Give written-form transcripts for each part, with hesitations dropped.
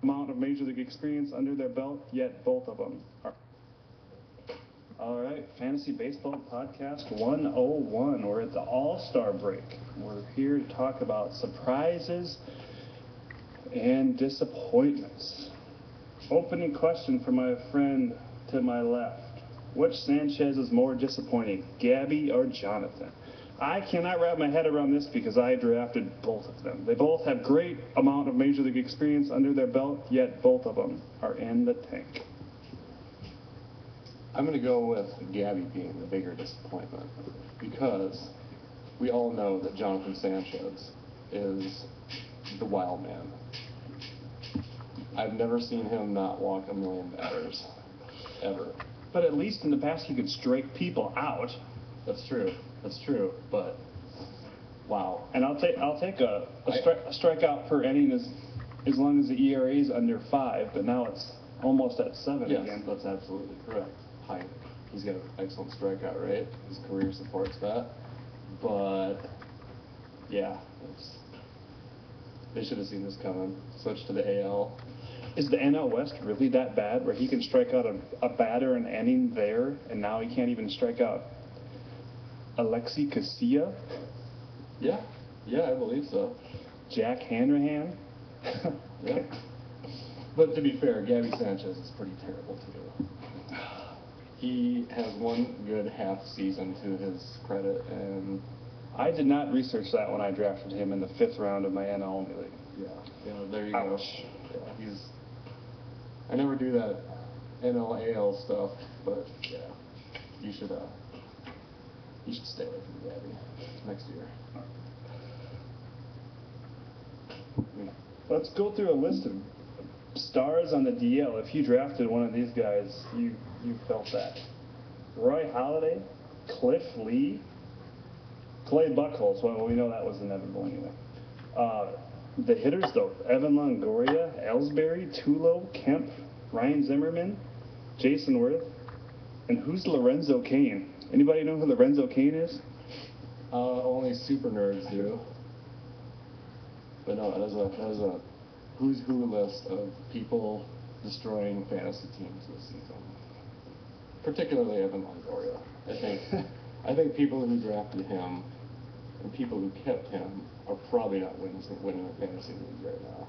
amount of major league experience under their belt, yet both of them are. All right, Fantasy Baseball Podcast 101. We're at the All-Star break. We're here to talk about surprises and disappointments. Opening question for my friend to my left. Which Sanchez is more disappointing, Gabby or Jonathan? I cannot wrap my head around this because I drafted both of them. They both have great amount of major league experience under their belt, yet both of them are in the tank. I'm going to go with Gabby being the bigger disappointment because we all know that Jonathan Sanchez is the wild man. I've never seen him not walk a million batters, ever. But at least in the past he could strike people out. That's true, but wow. And I'll take a strikeout per inning as long as the ERA is under 5, but now it's almost at 7 yes, again. That's absolutely correct. He's got an excellent strikeout rate. His career supports that. But yeah, they should have seen this coming. Switch to the AL. Is the NL West really that bad where he can strike out a batter an inning there, and now he can't even strike out Alexi Casilla? Yeah, I believe so. Jack Hanrahan? Yeah. But to be fair, Gabby Sanchez is pretty terrible too. He has one good half season to his credit, and I did not research that when I drafted him in the 5th round of my NL only league. Yeah, there you Ouch. go. Yeah, I never do that NL AL stuff, but yeah, you should stay away from Gabby next year. Let's go through a list of stars on the DL. If you drafted one of these guys, you felt that. Roy Halladay, Cliff Lee, Clay Buchholz. Well, we know that was inevitable anyway. The hitters, though, Evan Longoria, Ellsbury, Tulo, Kemp, Ryan Zimmerman, Jason Worth, and who's Lorenzo Cain? Anybody know who Lorenzo Cain is? Only super nerds do. But no, that is a who's who list of people destroying fantasy teams this season. Particularly Evan Longoria. I think people who drafted him and people who kept him are probably not winning a fantasy league right now.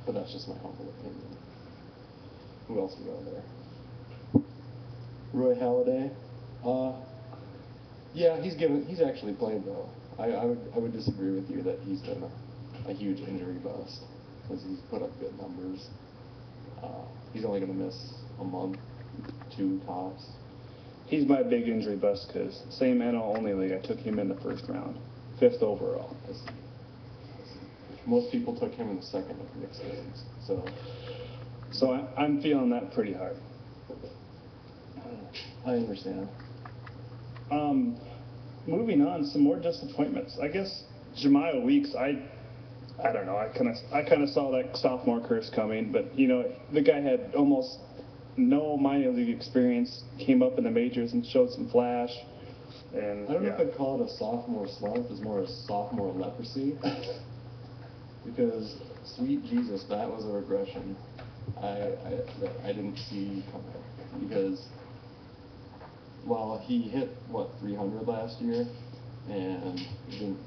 But that's just my humble opinion. Who else we got there? Roy Halladay. Yeah, he's actually played though. I would disagree with you that he's been a huge injury bust because he's put up good numbers. He's only going to miss a month, 2 tops. He's my big injury bust because same NL only league, I took him in the 1st round, 5th overall. I see. Most people took him in the 2nd of Nick seasons, So I'm feeling that pretty hard. I understand. Moving on, some more disappointments. I guess Jemiah Weeks, I don't know. I kind of saw that sophomore curse coming, but the guy had almost no minor league experience, came up in the majors and showed some flash. And I don't know if I'd call it a sophomore slump. It's more a sophomore leprosy. Because, sweet Jesus, that was a regression I didn't see coming. Because while he hit, 300 last year, and he didn't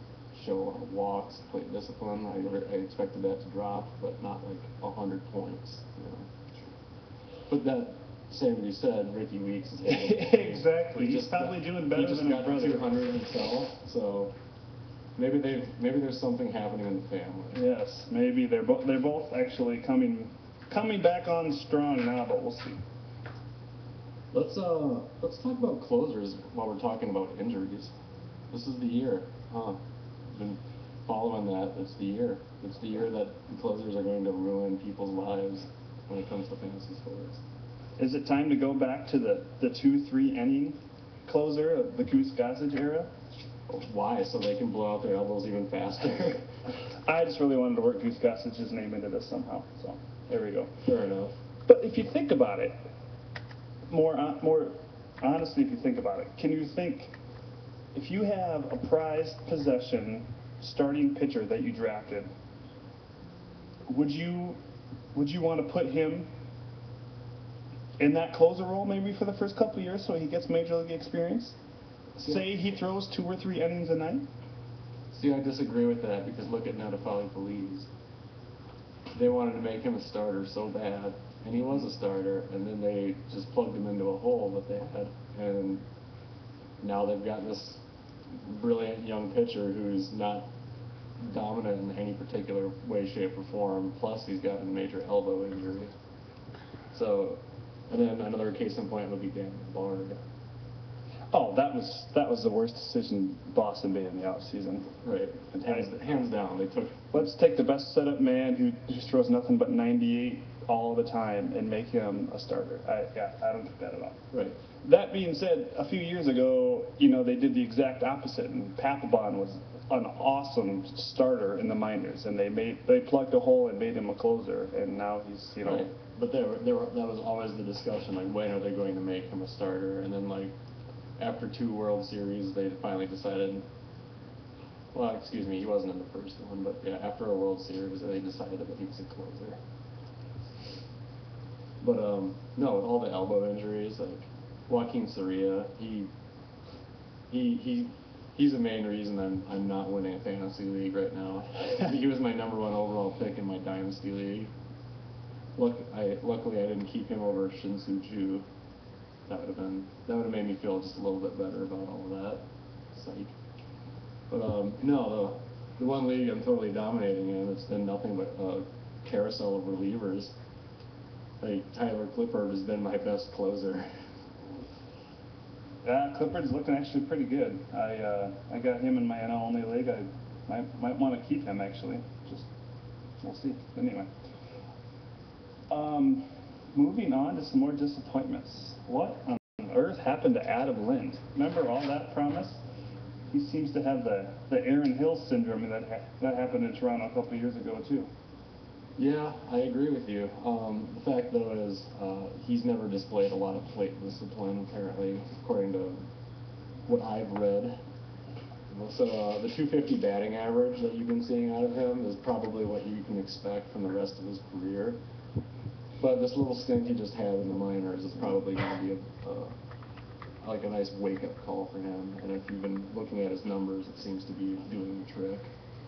show a lot of walks, plate discipline, I expected that to drop, but not like 100 points. But that same to be said, Ricky Weeks is exactly. He's probably doing better than his brother. 200 himself, so maybe there's something happening in the family. Yes, maybe they're both actually coming back on strong now, but we'll see. Let's talk about closers while we're talking about injuries. This is the year, huh? Been following that. It's the year. It's the year that the closers are going to ruin people's lives when it comes to fantasy sports. Is it time to go back to the 2-3 inning closer of the Goose Gossage era? Why? So they can blow out their elbows even faster? I just really wanted to work Goose Gossage's name into this somehow. So there we go. Fair enough. But if you think about it, more honestly, if you think about it, can you think if you have a prized possession starting pitcher that you drafted, would you want to put him in that closer role maybe for the first couple of years so he gets major league experience? Say he throws 2 or 3 innings a night? See, I disagree with that because look at Netafali Feliz. They wanted to make him a starter so bad, and he was a starter, and then they just plugged him into a hole that they had, and now they've got this brilliant young pitcher who's not dominant in any particular way, shape, or form, plus he's got a major elbow injury. So, and then another case in point would be Daniel Bard. Oh, that was the worst decision Boston made in the offseason. Right. And hands down, they took. Let's take the best setup man who throws nothing but 98 all the time and make him a starter. I don't get that at all. Right. That being said, a few years ago, they did the exact opposite, and Papelbon was an awesome starter in the minors, and they plugged a hole and made him a closer, and now he's Right. But that was always the discussion, like when are they going to make him a starter? And then like after 2 World Series, they finally decided. Well, excuse me, he wasn't in the first one, but yeah, after a World Series, they decided that he was a closer. But no, with all the elbow injuries, like Joaquin Soria, he's the main reason I'm not winning a fantasy league right now. He was my #1 overall pick in my dynasty league. Luckily I didn't keep him over Shin-Soo Choo. That would have made me feel just a little bit better about all of that. Psych. But no, the one league I'm totally dominating in, it's been nothing but a carousel of relievers. Like Tyler Clippard has been my best closer. Yeah, Clippard's looking actually pretty good. I got him in my NL only league. I might want to keep him actually. Just we'll see. Anyway, moving on to some more disappointments. What on earth happened to Adam Lind? Remember all that promise? He seems to have the Aaron Hill syndrome that happened in Toronto a couple of years ago too. Yeah, I agree with you. The fact, though, is he's never displayed a lot of plate discipline, apparently, according to what I've read. So the 250 batting average that you've been seeing out of him is probably what you can expect from the rest of his career. But this little stint he just had in the minors is probably going to be like a nice wake-up call for him. And if you've been looking at his numbers, it seems to be doing the trick.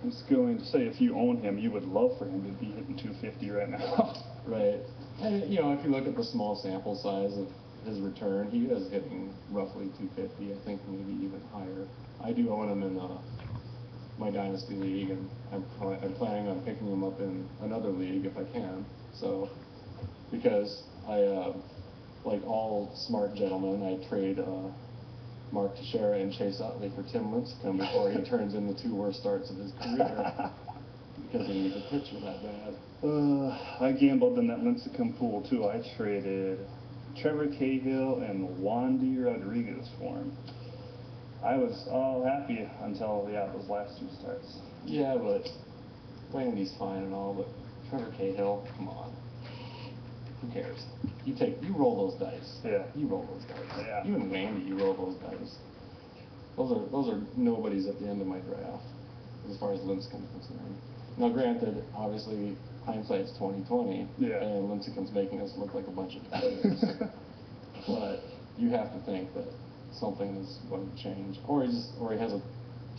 I was going to say, if you own him, you would love for him to be hitting 250 right now. Right. And, if you look at the small sample size of his return, he is hitting roughly 250, I think maybe even higher. I do own him in my Dynasty League, and I'm planning on picking him up in another league if I can. So, because like all smart gentlemen, I trade Mark Teixeira and Chase Utley for Tim Lincecum before he turns in the 2 worst starts of his career because he needs a pitcher that bad. I gambled in that Lincecum pool too. I traded Trevor Cahill and Wandy Rodriguez for him. I was all happy until those last 2 starts. Yeah, but Wandy's fine and all, but Trevor Cahill, come on. Who cares? You roll those dice. Yeah. You roll those dice. Yeah. You and Wandy, you roll those dice. Those are nobodies at the end of my draft, as far as Lincecum's concerned. Now, granted, obviously, hindsight's 20/20, yeah. And Lincecum's making us look like a bunch of idiots. But you have to think that something is going to change, or he has a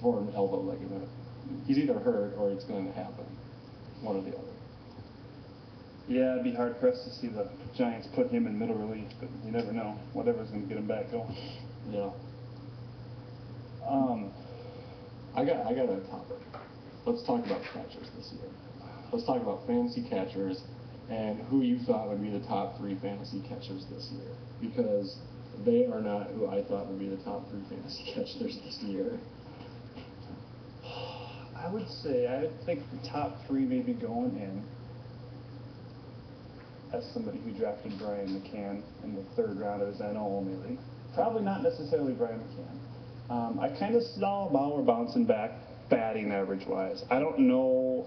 torn elbow ligament. He's either hurt or it's going to happen, one or the other. Yeah, I'd be hard pressed to see the Giants put him in middle relief, but you never know. Whatever's going to get him back going. Yeah. I got a topic. Let's talk about catchers this year. Let's talk about fantasy catchers and who you thought would be the top 3 fantasy catchers this year, because they are not who I thought would be the top 3 fantasy catchers this year. I would think the top 3 maybe going in as somebody who drafted Brian McCann in the 3rd round of his NL only league. Probably not necessarily Brian McCann. I kind of saw Bauer bouncing back batting average-wise. I don't know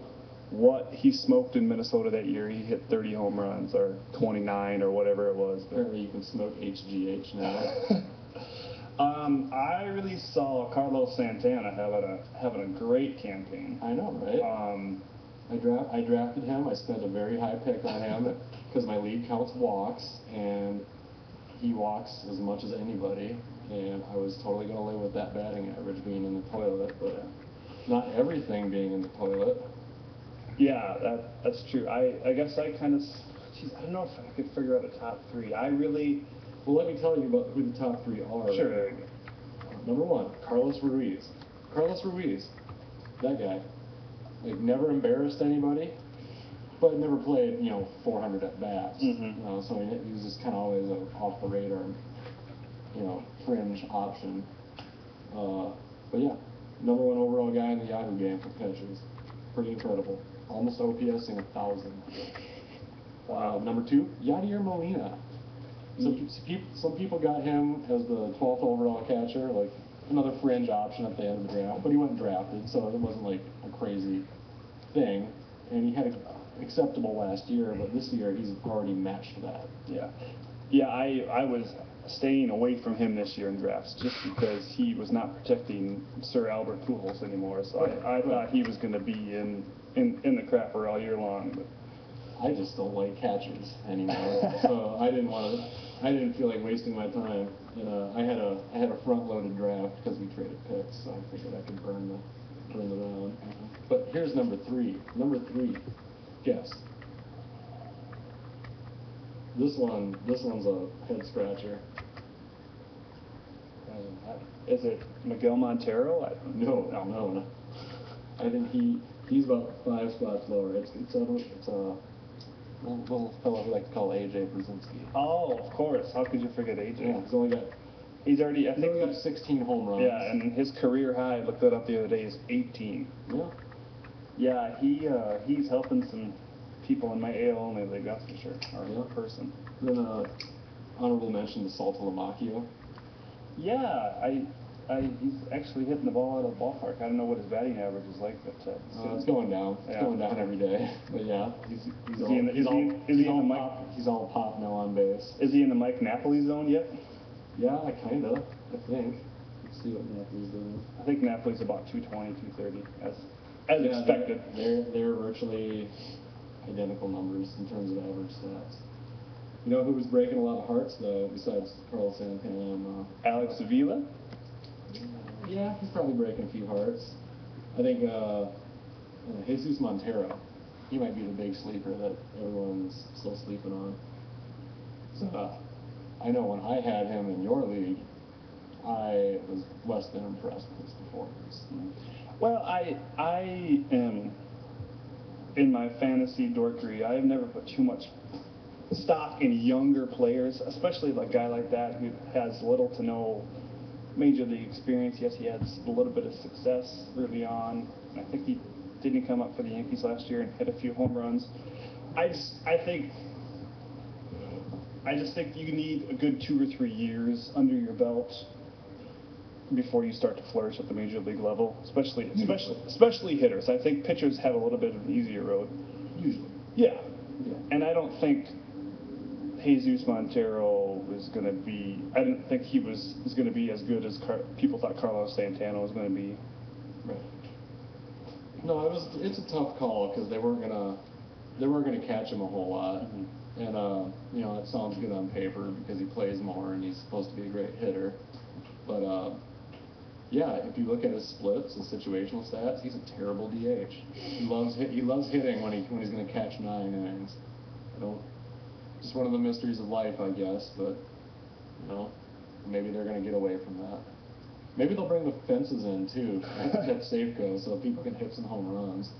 what he smoked in Minnesota that year. He hit 30 home runs or 29 or whatever it was. Apparently you can smoke HGH now. I really saw Carlos Santana having a great campaign. I know, right? I drafted him. I spent a very high pick on him because my league counts walks, and he walks as much as anybody. And I was totally going to live with that batting average being in the toilet, but not everything being in the toilet. Yeah, that's true. I guess I kind of, I don't know if I could figure out a top three. I really. Well, let me tell you about who the top three are. Sure. There you go. Number one, Carlos Ruiz. Carlos Ruiz, that guy, like never embarrassed anybody, but never played 400 at bats. Mm-hmm. So he was just kind of always a off the radar, fringe option. But yeah, number one overall guy in the Yahoo game for catchers. Pretty incredible. Almost OPSing 1,000. Wow. Number two, Yadier Molina. Some people got him as the 12th overall catcher, like another fringe option at the end of the draft, but he wasn't drafted, so it wasn't like a crazy thing. And he had an acceptable last year, but this year he's already matched that. Yeah. Yeah, I was staying away from him this year in drafts just because he was not protecting Sir Albert Pujols anymore. So I thought he was going to be in the crapper all year long. But I just don't like catchers anymore, so I didn't feel like wasting my time. And I had a front-loaded draft because we traded picks, so I figured I could burn the round. But here's number three. Number three, guess. This one's a head scratcher. is it Miguel Montero? No. I think he's about 5 spots lower. It's a little fellow we like to call AJ Brzezinski. Oh, of course. How could you forget AJ? Yeah, he's already got 16 home runs. Yeah, and his career high, I looked that up the other day, is 18. Yeah. Yeah, he's helping some people in my AL only league, that's for sure. Or person. Then honorable mention to Salta Lamacchio. Yeah, he's actually hitting the ball out of the ballpark. I don't know what his batting average is like, but it's going down. It's going down every day. But yeah, he's all pop now on base. Is he in the Mike Napoli zone yet? Yeah, kinda. I think. Let's see what Napoli's doing. I think Napoli's about 220, 230, as expected. They're virtually identical numbers in terms of average stats. You know who was breaking a lot of hearts though, besides Carlos Santana? Alex Avila? Yeah, he's probably breaking a few hearts. I think Jesus Montero, he might be the big sleeper that everyone's still sleeping on. So I know when I had him in your league, I was less than impressed with his performance. Well, I am, in my fantasy dorkery, I have never put too much stock in younger players, especially a guy like that who has little to no major league experience. Yes, he had a little bit of success early on. I think he didn't come up for the Yankees last year and hit a few home runs. I just think you need a good 2 or 3 years under your belt before you start to flourish at the major league level, especially hitters. I think pitchers have a little bit of an easier road. Usually. Yeah. And I don't think Jesus Montero was going to be. I didn't think he was going to be as good as people thought Carlos Santana was going to be. Right. No, it's a tough call because they weren't gonna catch him a whole lot. And that sounds good on paper because he plays more and he's supposed to be a great hitter. But yeah, if you look at his splits, his situational stats, he's a terrible DH. He loves hitting when he's going to catch 9 innings. Just one of the mysteries of life, I guess. But maybe they're going to get away from that. Maybe they'll bring the fences in too at Safeco so people can hit some home runs.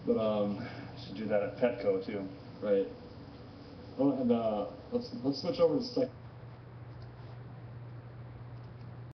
But should do that at Petco too. Right. Oh, and let's switch over to second.